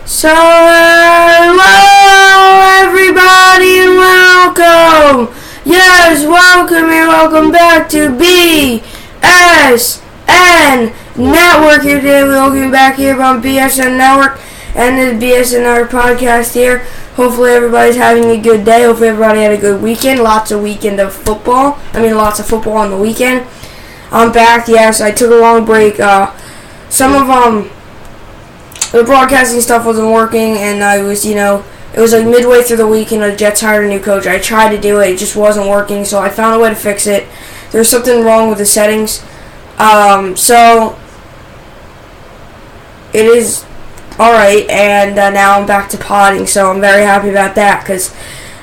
So, hello everybody and welcome! Yes, welcome and welcome back to BSN Network. Here today, we're looking back here on BSN Network and the BSN Network podcast here. Hopefully everybody's having a good day. Hopefully everybody had a good weekend. Lots of football on the weekend. I'm back, yes. I took a long break. Some of the broadcasting stuff wasn't working, and I was, it was like midway through the week, and the Jets hired a new coach. I tried to do it, it just wasn't working, so I found a way to fix it. There's something wrong with the settings, so it is alright, and now I'm back to potting, so I'm very happy about that, because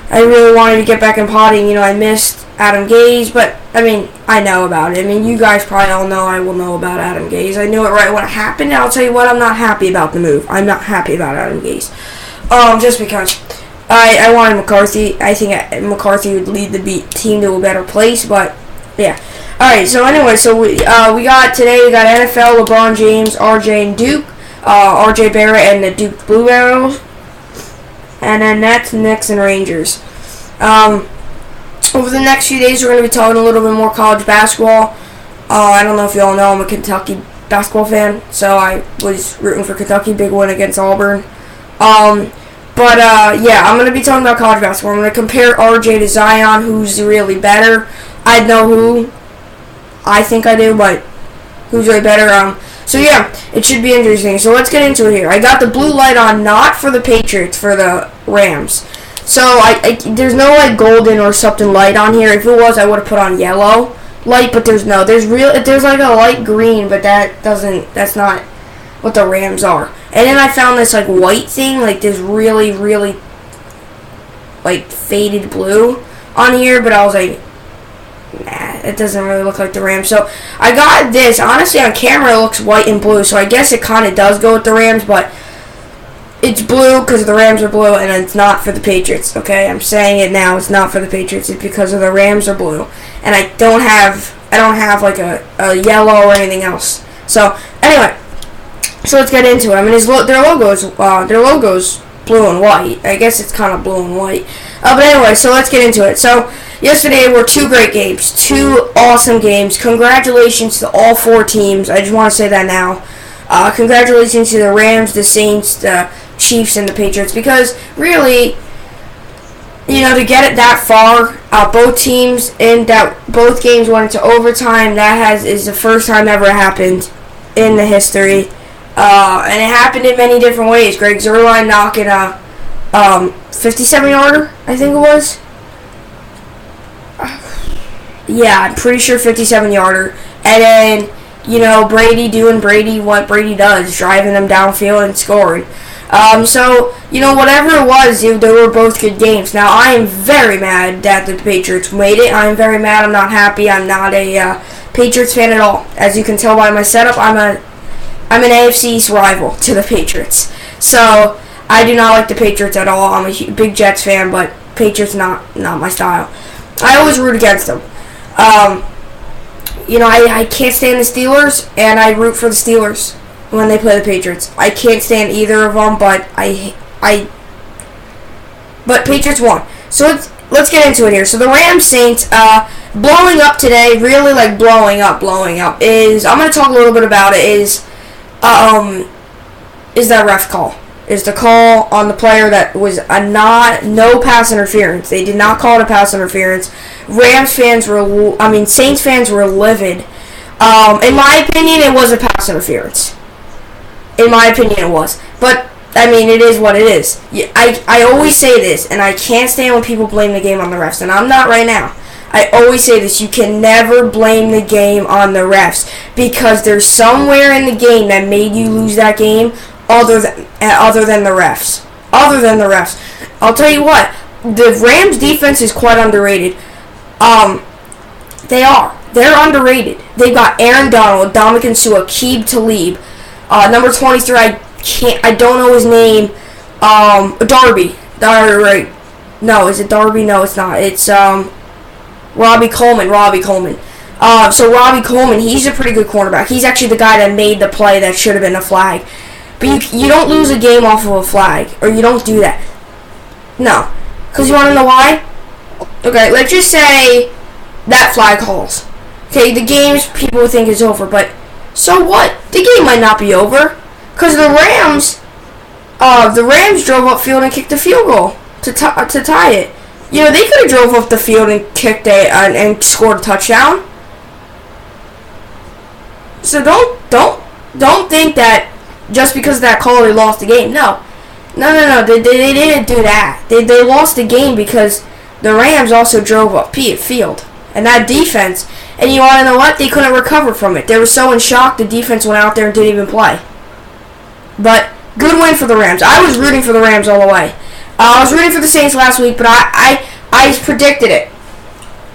I really wanted to get back in potting. I missed Adam Gase, but, I know about it. You guys probably all know I will know about Adam Gase. I knew it right when it happened, and I'll tell you what, I'm not happy about the move. I'm not happy about Adam Gase. Just because I wanted McCarthy. I think McCarthy would lead the team to a better place, but, yeah. Alright, so anyway, we got NFL, LeBron James, RJ and Duke, RJ Barrett and the Duke Blue Arrows, and then Nets, Knicks, and Rangers. Over the next few days, we're going to be talking a little bit more college basketball. I don't know if you all know, I'm a Kentucky basketball fan, so I was rooting for Kentucky. Big win against Auburn. I'm going to be talking about college basketball. I'm going to compare RJ to Zion, who's really better. I know who. I think I do, but who's really better. So yeah, it should be interesting. So let's get into it here. I got the blue light on, not for the Patriots, for the Rams. So there's no golden or something light on here. If it was, I would have put on yellow light, but there's like a light green, but that's not what the Rams are. And then I found this white thing, this really, really faded blue on here, but I was like, nah, it doesn't really look like the Rams. So I got this. Honestly, on camera it looks white and blue, so I guess it kind of does go with the Rams, but it's blue because the Rams are blue, and it's not for the Patriots, okay? I'm saying it now, it's not for the Patriots. It's because of the Rams are blue. And I don't have a yellow or anything else. So, anyway, so let's get into it. Their logo's blue and white. I guess it's kind of blue and white. But anyway, so let's get into it. So, yesterday were two great games. Two awesome games. Congratulations to all four teams. I just want to say that now. Congratulations to the Rams, the Saints, the Chiefs, and the Patriots, because really, to get it that far, both teams and that both games went into overtime. That is the first time ever happened in the history, and it happened in many different ways. Greg Zuerlein knocking a 57-yarder, I think it was. Yeah, I'm pretty sure 57-yarder, and then Brady doing what Brady does, driving them downfield and scoring. Whatever it was, they were both good games. Now, I am very mad that the Patriots made it. I am very mad. I'm not happy. I'm not a Patriots fan at all. As you can tell by my setup, I'm an AFC East rival to the Patriots. So, I do not like the Patriots at all. I'm a big Jets fan, but Patriots not my style. I always root against them. I can't stand the Steelers, and I root for the Steelers when they play the Patriots. I can't stand either of them, but but Patriots won. So let's get into it here. So the Rams Saints blowing up today, really blowing up is, I'm going to talk a little bit about it, is that ref call. Is the call on the player that was no pass interference. They did not call it a pass interference. Saints fans were livid. In my opinion, it was a pass interference. In my opinion, it was. But, it is what it is. I always say this, and I can't stand when people blame the game on the refs, and I'm not right now. I always say this, you can never blame the game on the refs, because there's somewhere in the game that made you lose that game other than the refs. I'll tell you what, the Rams defense is quite underrated. They are. They're underrated. They've got Aaron Donald, Dominican Sue, Aqib Talib, number 23. I don't know his name. Darby. Right? No, is it Darby? No, it's not. It's Robbie Coleman. So Robbie Coleman, he's a pretty good cornerback. He's actually the guy that made the play that should have been a flag. But you don't lose a game off of a flag, or you don't do that. No. Because you want to know why? Okay, let's just say that flag calls. Okay, the game's people think is over, but so what? The game might not be over. Because the Rams drove upfield and kicked a field goal to tie it. You know, they could have drove up the field and kicked and scored a touchdown. So don't think that just because of that call they lost the game. No. They didn't do that. They lost the game because the Rams also drove up field. And that defense, and you want to know what? They couldn't recover from it. They were so in shock, the defense went out there and didn't even play. But good win for the Rams. I was rooting for the Rams all the way. I was rooting for the Saints last week, but I predicted it.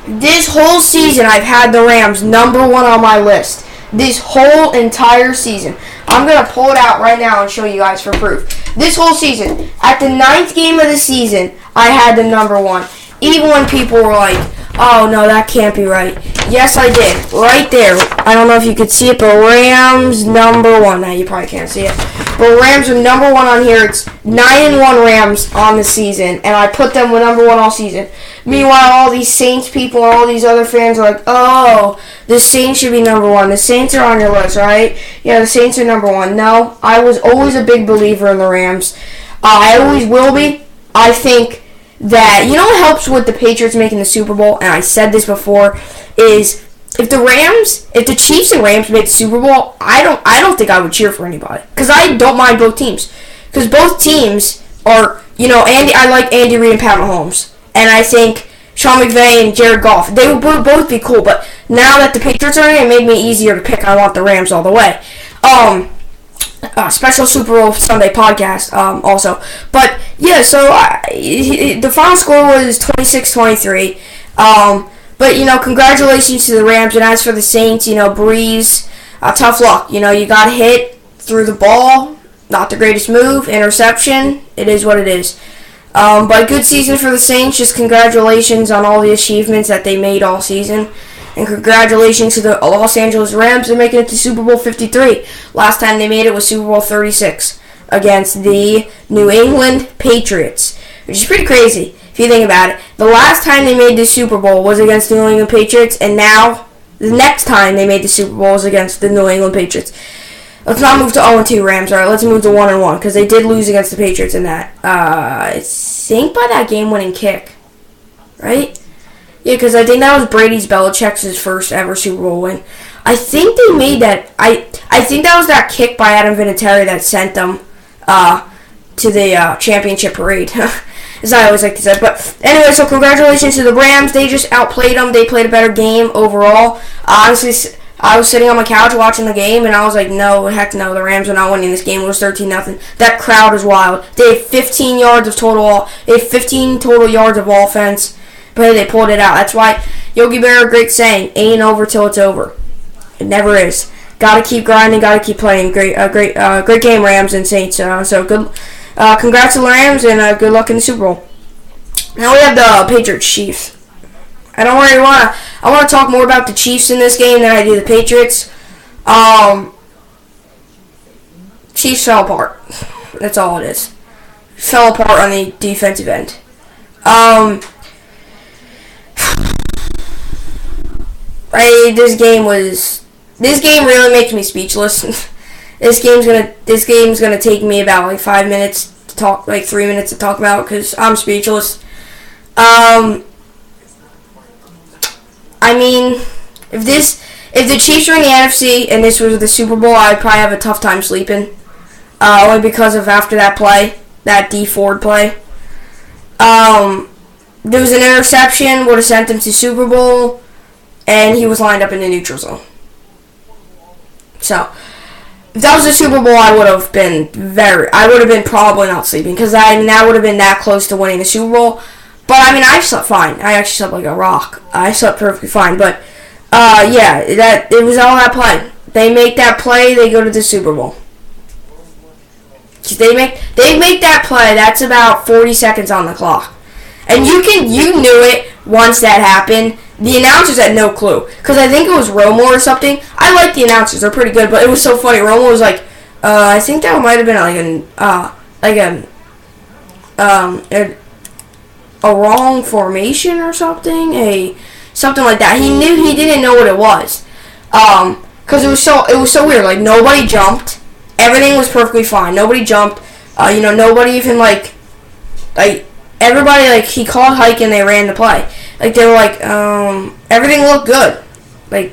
This whole season, I've had the Rams number 1 on my list. This whole entire season. I'm going to pull it out right now and show you guys for proof. This whole season, at the 9th game of the season, I had the number 1. Even when people were like, oh, no, that can't be right. Yes, I did. Right there. I don't know if you could see it, but Rams number 1. Now, you probably can't see it. But Rams are number 1 on here. It's 9-1 Rams on the season, and I put them with number 1 all season. Meanwhile, all these Saints people and all these other fans are like, oh, the Saints should be number 1. The Saints are on your list, right? Yeah, the Saints are number 1. No, I was always a big believer in the Rams. I always will be. I think that, you know what helps with the Patriots making the Super Bowl, and I said this before, is if the Chiefs and Rams make the Super Bowl, I don't think I would cheer for anybody. Because I don't mind both teams. Because both teams are, you know, I like Andy Reid and Pat Mahomes. And I think Sean McVay and Jared Goff, they would both be cool. But now that the Patriots are in, it made me easier to pick. I want the Rams all the way. Special Super Bowl Sunday podcast also. But, yeah, so the final score was 26-23. But, you know, congratulations to the Rams. And as for the Saints, you know, Breeze, tough luck. You know, you got hit through the ball. Not the greatest move. Interception. It is what it is. But good season for the Saints. Just congratulations on all the achievements that they made all season. And congratulations to the Los Angeles Rams. They're making it to Super Bowl 53. Last time they made it was Super Bowl 36 against the New England Patriots, which is pretty crazy if you think about it. The last time they made the Super Bowl was against the New England Patriots, and now the next time they made the Super Bowl is against the New England Patriots. Let's not move to 0-2 Rams. All right, let's move to 1-1 because they did lose against the Patriots in that. I think by that game-winning kick, right? Yeah, because I think that was Belichick's first ever Super Bowl win. I think they made that. I think that was that kick by Adam Vinatieri that sent them to the championship parade, as I always like to say. But anyway, so congratulations to the Rams. They just outplayed them. They played a better game overall. Honestly, I was sitting on my couch watching the game, and I was like, no, heck no, the Rams are not winning this game. It was 13-0. That crowd is wild. They had 15 yards of total. They had 15 total yards of offense, but they pulled it out. That's why Yogi Berra, great saying, ain't over till it's over. It never is. Got to keep grinding. Got to keep playing. Great game, Rams and Saints. So good. Congrats to the Rams, and good luck in the Super Bowl. Now we have the Patriots Chiefs. I don't really I want to talk more about the Chiefs in this game than I do the Patriots. Chiefs fell apart. That's all it is. Fell apart on the defensive end. This game really makes me speechless. This game's gonna take me about like 5 minutes to talk, like 3 minutes to talk about, because I'm speechless. I mean, if the Chiefs were in the NFC and this was the Super Bowl, I'd probably have a tough time sleeping. Only because of after that play, that D Ford play. There was an interception, would have sent them to Super Bowl, and he was lined up in the neutral zone. So, if that was the Super Bowl, I would have been probably not sleeping, because that would have been that close to winning the Super Bowl. But, I mean, I slept fine. I actually slept like a rock. I slept perfectly fine. But, yeah, it was all that play. They make that play, they go to the Super Bowl. They make that play, that's about 40 seconds on the clock. And you knew it once that happened. The announcers had no clue. Because I think it was Romo or something. I like the announcers, they're pretty good. But it was so funny. Romo was like, I think that might have been a wrong formation or something, something like that. He didn't know what it was, because it was so weird. Like, nobody jumped, everything was perfectly fine. Nobody jumped, nobody even like everybody, like, he called hike and they ran the play. Like, they were like, everything looked good. Like,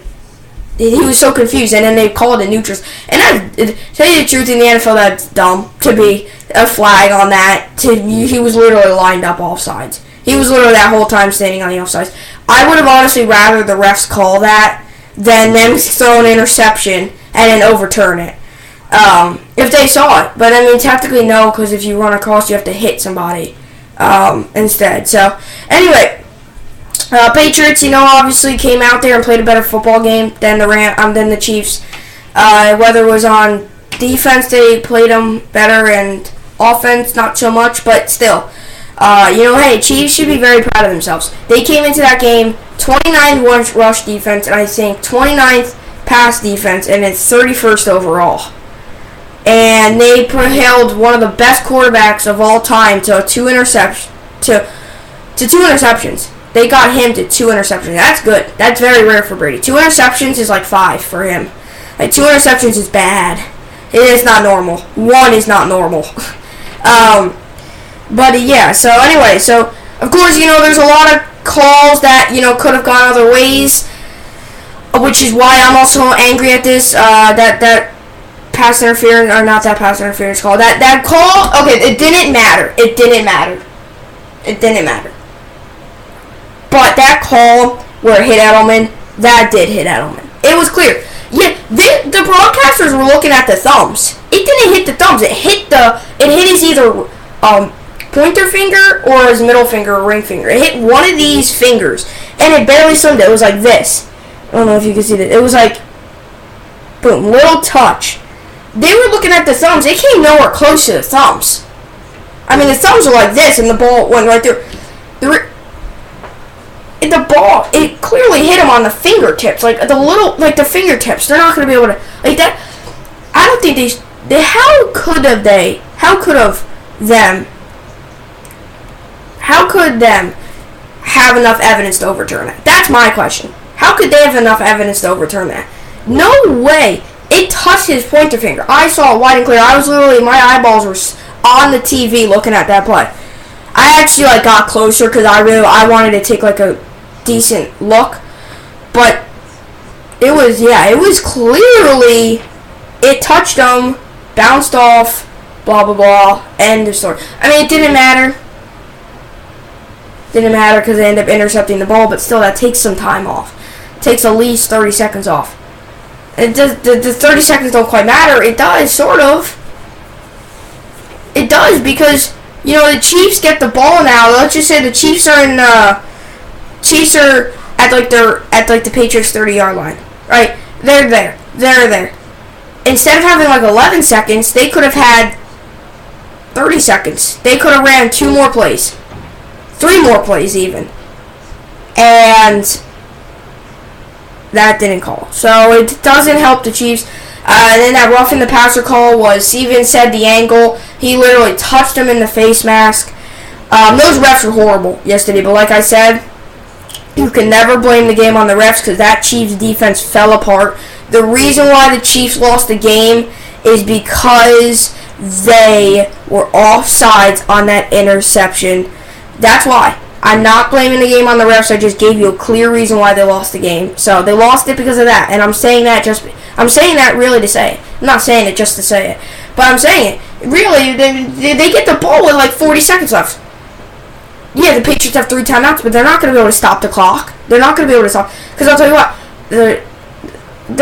he was so confused, and then they called it neutral. And to tell you the truth, in the NFL, that's dumb to be a flag on that. He was literally lined up offsides. He was literally that whole time standing on the offsides. I would have honestly rather the refs call that than them throw an interception and then overturn it. If they saw it. But, I mean, technically no, because if you run across, you have to hit somebody instead. So, anyway, Patriots, obviously came out there and played a better football game than the Chiefs. Whether it was on defense, they played them better, and offense, not so much, but still. Hey, Chiefs should be very proud of themselves. They came into that game 29th rush defense, and I think 29th pass defense, and it's 31st overall. And they held one of the best quarterbacks of all time to two interceptions. They got him to 2 interceptions. That's good. That's very rare for Brady. 2 interceptions is like 5 for him. Like, 2 interceptions is bad. It is not normal. 1 is not normal. But yeah, so anyway, so of course, there's a lot of calls that, could have gone other ways, which is why I'm also angry at this, that pass interference, or not that pass interference call. That call, okay, it didn't matter. But that call where it hit Edelman, that did hit Edelman. It was clear. Yeah, the broadcasters were looking at the thumbs. It didn't hit the thumbs. It hit his either pointer finger or his middle finger or ring finger. It hit one of these fingers, and it barely slimed it. It was like this. I don't know if you can see that. It was like, boom, little touch. They were looking at the thumbs. It came nowhere close to the thumbs. I mean, the thumbs were like this, and the ball went right through. The ball, it clearly hit him on the fingertips, like the fingertips. They're not going to be able to, like that. I don't think how could them have enough evidence to overturn it? That's my question. How could they have enough evidence to overturn that? No way. It touched his pointer finger. I saw it wide and clear. I was literally, my eyeballs were on the TV looking at that play. I actually got closer because I wanted to take a decent look, but it was clearly, it touched him, bounced off, blah blah blah, end of story. I mean, it didn't matter because they ended up intercepting the ball, but still, that takes some time off. It takes at least 30 seconds off. The 30 seconds don't quite matter. It does, sort of. It does, because the Chiefs get the ball now. Let's just say the Chiefs are at the Patriots 30-yard line. Right? They're there. Instead of having 11 seconds, they could have had 30 seconds. They could have ran 2 more plays. 3 more plays even. And that didn't call. So it doesn't help the Chiefs. And then that roughing the passer call was, Steven said the angle. He literally touched him in the face mask. Those refs were horrible yesterday. But like I said, you can never blame the game on the refs because that Chiefs defense fell apart. The reason why the Chiefs lost the game is because they were offsides on that interception. That's why. I'm not blaming the game on the refs. I just gave you a clear reason why they lost the game. So they lost it because of that. And I'm saying that really to say it. I'm not saying it just to say it. But I'm saying it. Really, they get the ball with 40 seconds left. Yeah, the Patriots have 3 timeouts, but they're not going to be able to stop the clock. They're not going to be able to stop. Because I'll tell you what, they're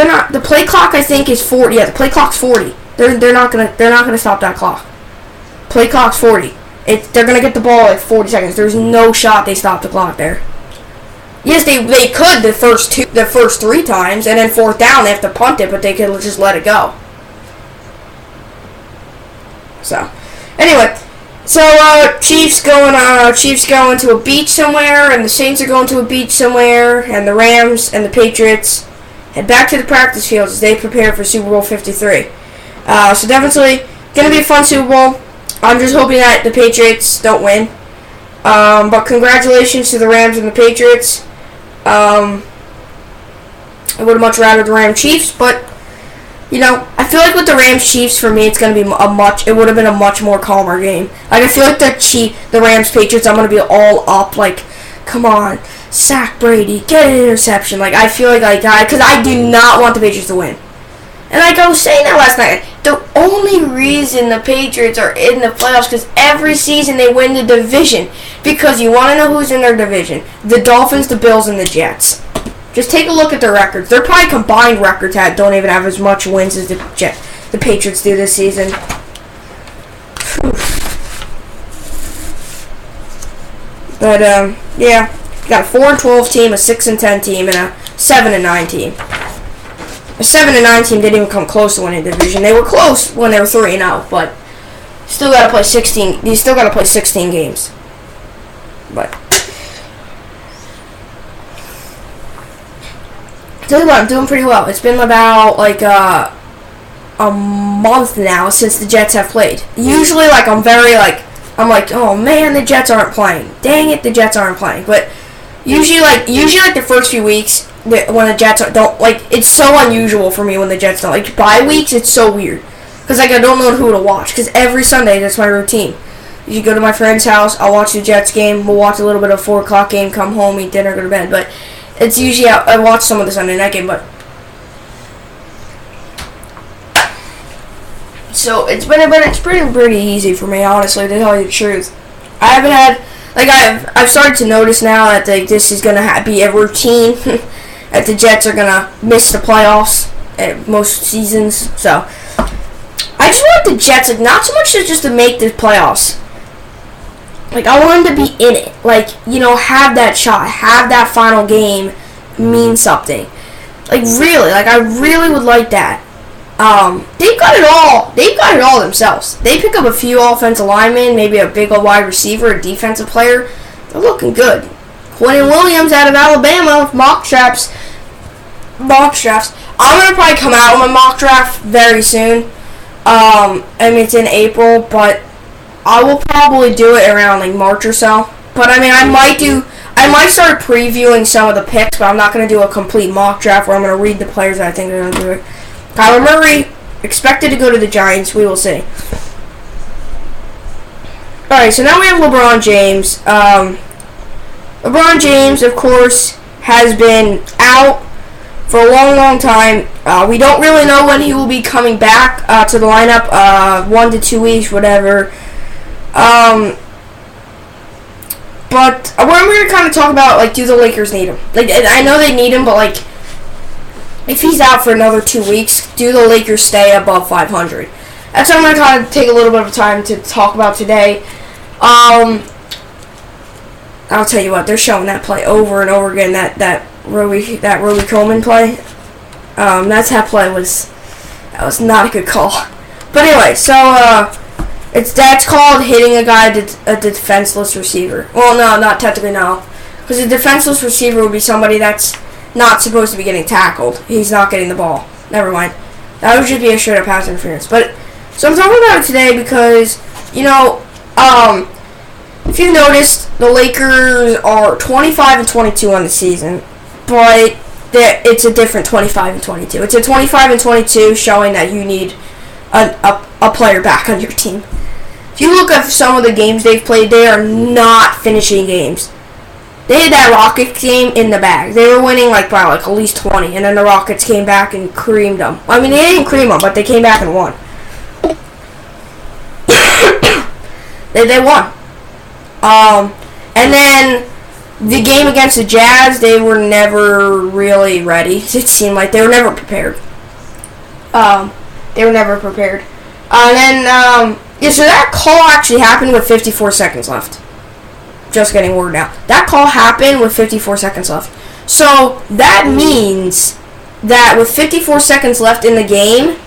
not. The play clock, I think, is 40. Yeah, the play clock's 40. They're not gonna stop that clock. Play clock's 40. They're gonna get the ball at 40 seconds. There's no shot they stop the clock there. Yes, they could the first 3 times, and then 4th down they have to punt it, but they could just let it go. So, anyway. So, Chiefs going to a beach somewhere, and the Saints are going to a beach somewhere, and the Rams and the Patriots head back to the practice fields as they prepare for Super Bowl 53. So definitely going to be a fun Super Bowl. I'm just hoping that the Patriots don't win. But congratulations to the Rams and the Patriots. I would have much rather the Rams Chiefs, but I feel like with the Rams Chiefs, for me, it's gonna be it would have been a much more calmer game. Like I feel like the Rams Patriots, I'm gonna be all up, like, come on, sack Brady, get an interception. Like I feel like because I do not want the Patriots to win. And like I was saying that last night, the only reason the Patriots are in the playoffs because every season they win the division. Because you want to know who's in their division: the Dolphins, the Bills, and the Jets. Just take a look at their records. Their probably combined records don't even have as much wins as the Patriots do this season. But yeah, you got a 4-12 team, a 6-10 team, and a 7-9 team. A 7-9 team didn't even come close to winning the division. They were close when they were 3-0, but still got to play 16. You still got to play 16 games. But tell you what, I'm doing pretty well. It's been about like a month now since the Jets have played. Usually, like I'm like, oh man, the Jets aren't playing. Dang it, the Jets aren't playing. But usually the first few weeks when the Jets don't, like, it's so unusual for me when the Jets don't. Like bye weeks, it's so weird because like I don't know who to watch because every Sunday that's my routine. You go to my friend's house, I'll watch the Jets game. We'll watch a little bit of 4 o'clock game, come home, eat dinner, go to bed. But it's usually I watch some of the Sunday night game, but so it's pretty easy for me, honestly, to tell you the truth. I haven't had I've started to notice now that this is gonna be a routine that the Jets are gonna miss the playoffs at most seasons. So I just want the Jets not so much just to make the playoffs. Like, I want them to be in it. Like, have that shot. Have that final game mean something. Like, really. Like, I really would like that. They've got it all. They've got it all themselves. They pick up a few offensive linemen, maybe a big old wide receiver, a defensive player. They're looking good. Quentin Williams out of Alabama with mock drafts. I'm going to probably come out with my mock draft very soon. It's in April, but I will probably do it around like March or so. But I might start previewing some of the picks, but I'm not going to do a complete mock draft where I'm going to read the players that I think are going to do it. Kyler Murray expected to go to the Giants. We will see. All right, so now we have LeBron James. LeBron James, of course, has been out for a long, long time. We don't really know when he will be coming back to the lineup. 1 to 2 weeks, whatever. But what I'm going to kind of talk about, like, do the Lakers need him? Like, I know they need him, but, like, if he's out for another 2 weeks, do the Lakers stay above 500? That's what I'm going to kind of take a little bit of time to talk about today. I'll tell you what, they're showing that play over and over again, that Roby Coleman play. That play was not a good call. But anyway, so that's called hitting a guy, a defenseless receiver. Well, no, not technically, no, because a defenseless receiver would be somebody that's not supposed to be getting tackled. He's not getting the ball. Never mind. That would just be a straight up pass interference. But so I'm talking about it today because if you've noticed, the Lakers are 25 and 22 on the season, but it's a different 25 and 22. It's a 25 and 22 showing that you need a player back on your team. If you look at some of the games they've played, they are not finishing games. They had that Rockets game in the bag. They were winning by at least 20, and then the Rockets came back and creamed them. I mean, they didn't cream them, but they came back and won. They won. And then the game against the Jazz, they were never really ready. It seemed like they were never prepared. And then, so that call actually happened with 54 seconds left. Just getting word now. That call happened with 54 seconds left. So that means that with 54 seconds left in the game,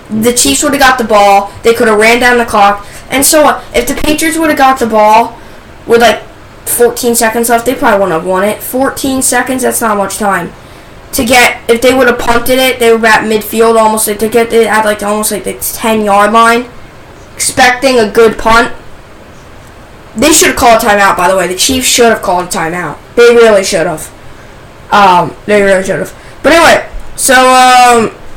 the Chiefs would have got the ball. They could have ran down the clock. And so if the Patriots would have got the ball with 14 seconds left, they probably wouldn't have won it. 14 seconds, that's not much time if they would have punted it, they were at midfield almost, like, to get it at like almost like the 10-yard line, expecting a good punt. They should have called a timeout, by the way. The Chiefs should have called a timeout. They really should have. They really should have. But anyway, so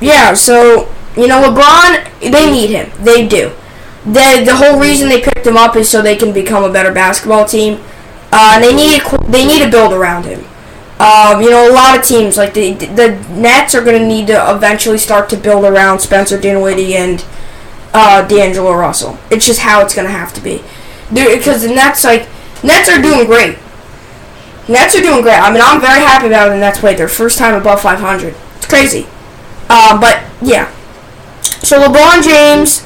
yeah, so LeBron, they need him. They do. The whole reason they picked him up is so they can become a better basketball team. They need to build around him. A lot of teams, like the Nets, are going to need to eventually start to build around Spencer Dinwiddie and D'Angelo Russell. It's just how it's going to have to be. Because the Nets are doing great. Nets are doing great. I mean, I'm very happy about the Nets played their first time above 500. It's crazy. But, yeah. So, LeBron James,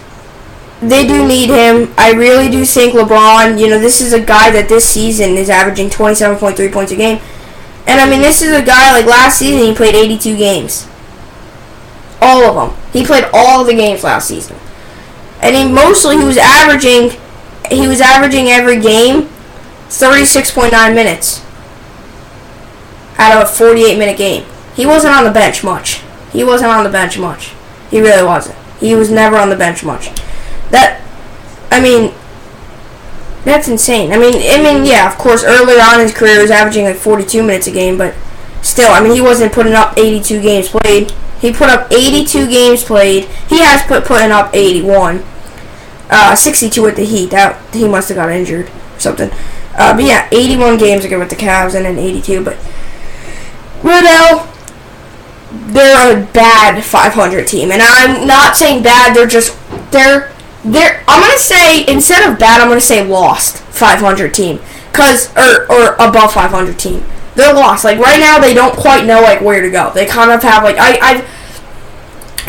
they do need him. I really do think LeBron, this is a guy that this season is averaging 27.3 points a game. And, I mean, this is a guy, like, last season he played 82 games. All of them. He played all of the games last season. And he was averaging every game 36.9 minutes out of a 48-minute game. He wasn't on the bench much. He really wasn't. He was never on the bench much. That's insane. I mean, yeah, of course, earlier on in his career, he was averaging like 42 minutes a game, but still, I mean, he wasn't putting up 82 games played. He put up 82 games played. He has putting up 81. 62 with the Heat. That he must have got injured or something. But yeah, 81 games ago with the Cavs and then 82. But right now, they're a bad 500 team, and I'm not saying bad. They're. I'm gonna say, instead of bad, I'm gonna say lost 500 team, or above 500 team. They're lost. Like right now, they don't quite know like where to go. They kind of have like I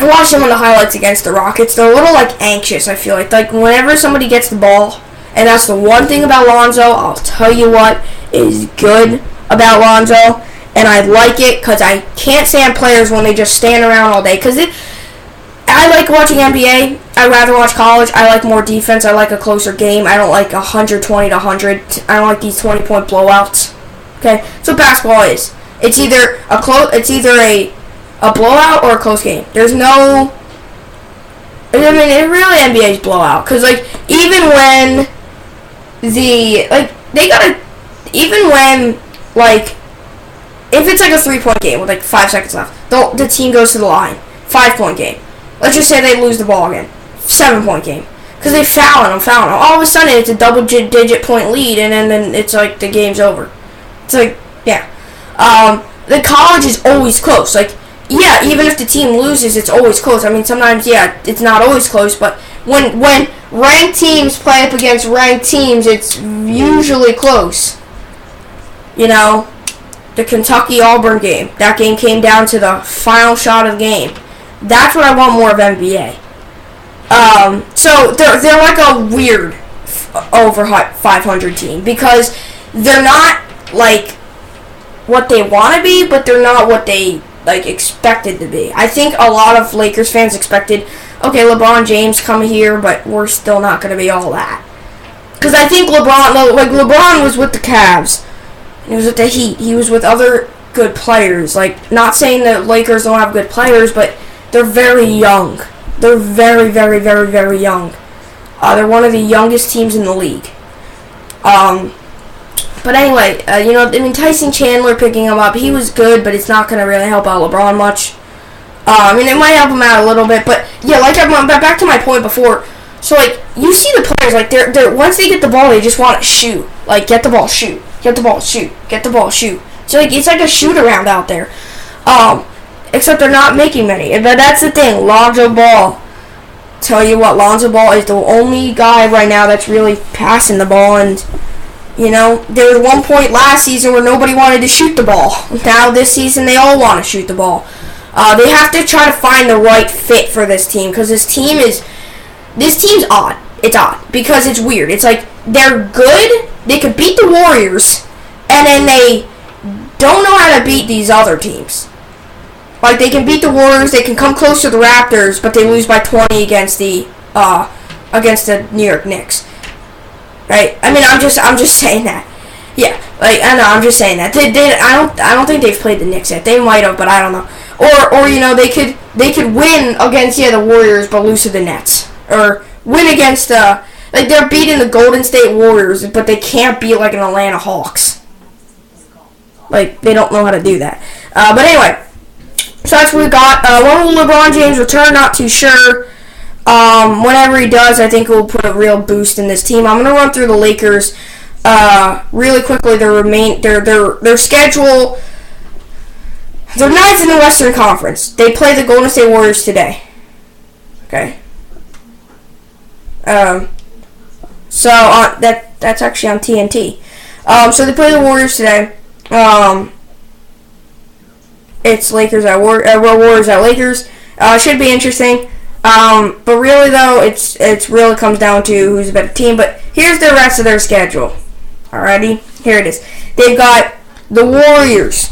watched some of the highlights against the Rockets. They're a little like anxious. I feel like whenever somebody gets the ball, and that's the one thing about Lonzo. I'll tell you what is good about Lonzo, and I like it because I can't stand players when they just stand around all day. Because I like watching NBA. I rather watch college. I like more defense. I like a closer game. I don't like 120 to 100. I don't like these 20-point blowouts. Okay, that's what basketball is. It's either a blowout or a close game. There's no. I mean, it really NBA's blowout because even when if it's like a 3-point game with 5 seconds left, the team goes to the line. 5-point game. Let's just say they lose the ball again. 7-point game. Because they fouling them. All of a sudden, it's a double-digit point lead, and then it's like the game's over. It's like, yeah. The college is always close. Yeah, even if the team loses, it's always close. I mean, sometimes, yeah, it's not always close, but when ranked teams play up against ranked teams, it's usually close. The Kentucky-Auburn game. That game came down to the final shot of the game. That's what I want more of NBA. So they're like a weird over 500 team because they're not like what they want to be, but they're not what they expected to be. I think a lot of Lakers fans expected, okay, LeBron James come here, but we're still not going to be all that. Because I think LeBron was with the Cavs. He was with the Heat. He was with other good players. Not saying that Lakers don't have good players, but they're very young. They're very, very, very, very young. They're one of the youngest teams in the league. But anyway, Tyson Chandler picking him up, he was good, but it's not going to really help out LeBron much. It might help him out a little bit, but yeah, back to my point before. So, you see the players, they're once they get the ball, they just want to shoot. Get the ball, shoot. Get the ball, shoot. Get the ball, shoot. So, it's like a shoot-around out there. Except they're not making many. But that's the thing, Lonzo Ball. Tell you what, Lonzo Ball is the only guy right now that's really passing the ball, and there was one point last season where nobody wanted to shoot the ball. Now this season, they all want to shoot the ball. They have to try to find the right fit for this team because this team's odd. It's odd because it's weird. It's they're good. They could beat the Warriors, and then they don't know how to beat these other teams. They can beat the Warriors. They can come close to the Raptors, but they lose by 20 against the New York Knicks. Right? I mean, I'm just saying that. Yeah, like I know. I'm just saying that I don't think they've played the Knicks yet. They might have, but I don't know. Or they could win against the Warriors but lose to the Nets, or win against like they're beating the Golden State Warriors, but they can't beat like an Atlanta Hawks. Like they don't know how to do that. But anyway, so that's what we got. When will LeBron James return? Not too sure. Whenever he does, I think it will put a real boost in this team. I'm gonna run through the Lakers really quickly. Their schedule. They're ninth in the Western Conference. They play the Golden State Warriors today. Okay. So that's actually on TNT. So they play the Warriors today. It's Lakers at Warriors at Lakers. Should be interesting. But really though, it's really comes down to who's a better team. But here's the rest of their schedule. Alrighty, here it is. They've got the Warriors.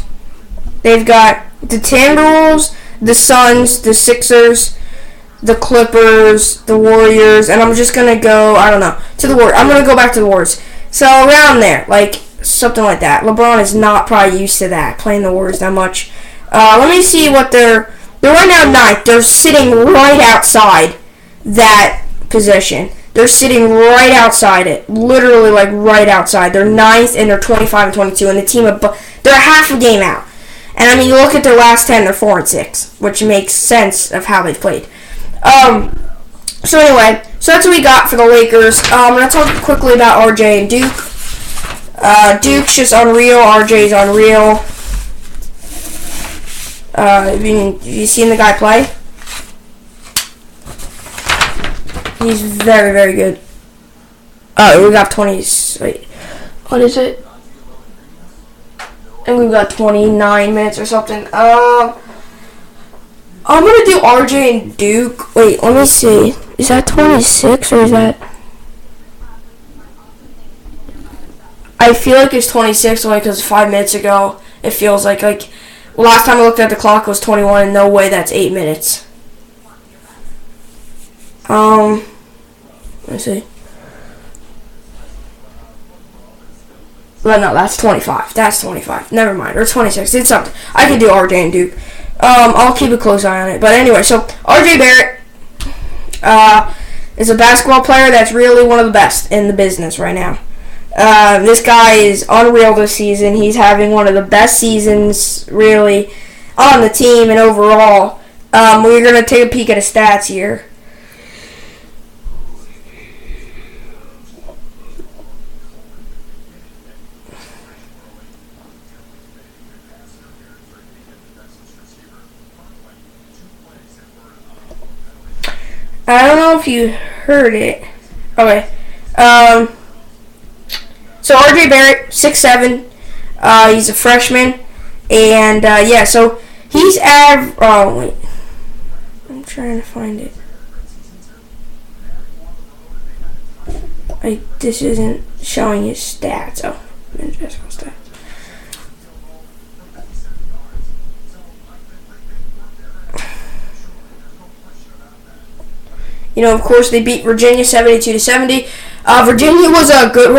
They've got the Timberwolves, the Suns, the Sixers, the Clippers, the Warriors, and I'm just gonna go, I don't know, to the Warriors. I'm gonna go back to the Warriors. So around there, like something like that. LeBron is not probably used to that, playing the Warriors that much. Let me see what they're right now ninth. They're sitting right outside that position. They're sitting right outside it, literally like right outside. They're ninth and they're 25 and 22, and the team they're half a game out. And I mean, you look at their last 10, they're 4-6, which makes sense of how they've played. So anyway, so that's what we got for the Lakers. I'm gonna talk quickly about RJ and Duke. Duke's just unreal. RJ's unreal. Have you seen the guy play? He's very, very good. We got 20. Wait, what is it? And we've got 29 minutes or something. I'm gonna do RJ and Duke. Wait, let me see. Is that 26 or is that? I feel like it's 26 only because 5 minutes ago it feels like last time I looked at the clock it was 21 and no way that's 8 minutes. Let me see. Well, no, that's 25. That's 25. Never mind. Or 26. It's something. I can do RJ and Duke. I'll keep a close eye on it. But anyway, so RJ Barrett is a basketball player that's really one of the best in the business right now. This guy is unreal this season. He's having one of the best seasons, really, on the team and overall. We're going to take a peek at his stats here. I don't know if you heard it. Okay. So RJ Barrett, 6'7". He's a freshman. And, yeah, so he's oh, wait. I'm trying to find it. This isn't showing his stats. Oh, basketball stats. You know, of course, they beat Virginia 72-70. Virginia was a good.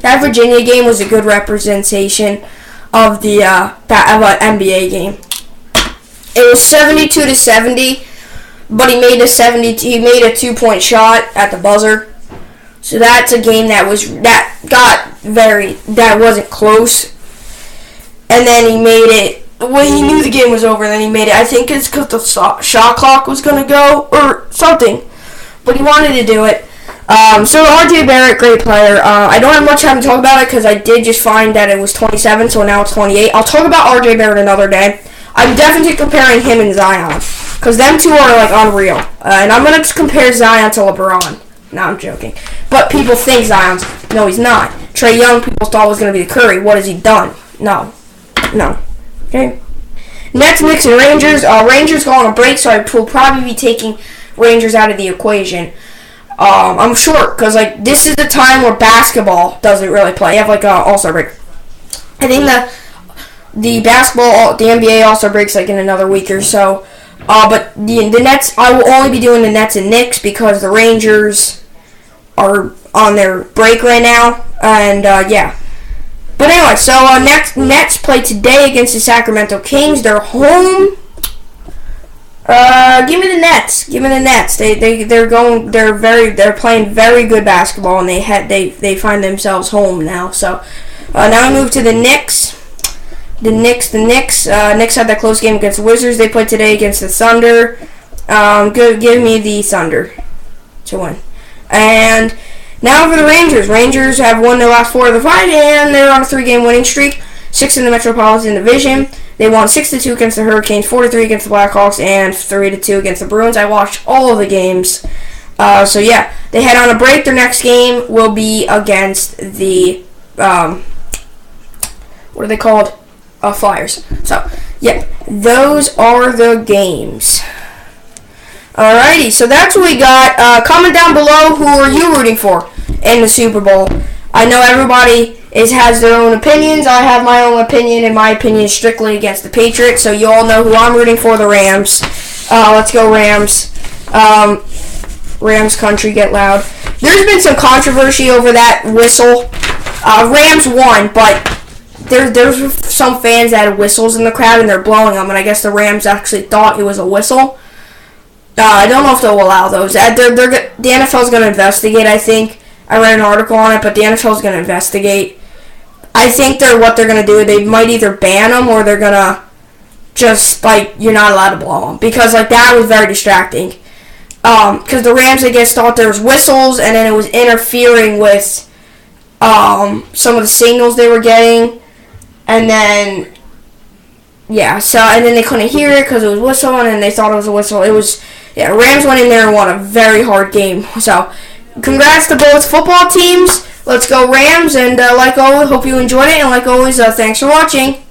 That Virginia game was a good representation of the NBA game. It was 72-70, but he made a 2-point shot at the buzzer. So that's a game that wasn't close. And then he made it. When he knew the game was over, then he made it. I think it's because the shot clock was going to go or something. But he wanted to do it. So RJ Barrett, great player. I don't have much time to talk about it because I did just find that it was 27, so now it's 28. I'll talk about RJ Barrett another day. I'm definitely comparing him and Zion because them two are like unreal. And I'm going to compare Zion to LeBron. No, I'm joking. But people think Zion's. No, he's not. Trae Young, people thought was going to be the Curry. What has he done? No. Okay. Nets, Knicks, and Rangers. Rangers go on a break, so I will probably be taking Rangers out of the equation. I'm sure, because this is the time where basketball doesn't really play. You have an All-Star break. I think the NBA All-Star break's in another week or so. But the Nets, I will only be doing the Nets and Knicks because the Rangers are on their break right now. And yeah. But anyway, so Nets play today against the Sacramento Kings. They're home. Give me the Nets. Give me the Nets. They're playing very good basketball, and they find themselves home now. So now we move to the Knicks. The Knicks had that close game against the Wizards. They played today against the Thunder. Give me the Thunder to win. And now for the Rangers. Rangers have won their last 4 of the 5, and they're on a 3-game winning streak. 6 in the Metropolitan Division. They won 6-2 against the Hurricanes, 4-3 against the Blackhawks, and 3-2 against the Bruins. I watched all of the games. So yeah, they head on a break. Their next game will be against the what are they called? Flyers. So yeah, those are the games. Alrighty, so that's what we got. Comment down below, who are you rooting for in the Super Bowl? I know everybody has their own opinions. I have my own opinion, and my opinion is strictly against the Patriots, so you all know who I'm rooting for, the Rams. Let's go Rams. Rams country, get loud. There's been some controversy over that whistle. Rams won, but there's some fans that had whistles in the crowd, and they're blowing them, and I guess the Rams actually thought it was a whistle. I don't know if they'll allow those. The NFL's going to investigate, I think. I read an article on it, but the NFL's going to investigate. I think what they're going to do, they might either ban them or they're going to just, you're not allowed to blow them. Because, that was very distracting. Because the Rams, I guess, thought there was whistles, and then it was interfering with some of the signals they were getting. And then, yeah, and then they couldn't hear it because it was whistling, and they thought it was a whistle. Rams went in there and won a very hard game. So, congrats to both football teams. Let's go Rams, and like always, hope you enjoyed it, and like always, thanks for watching.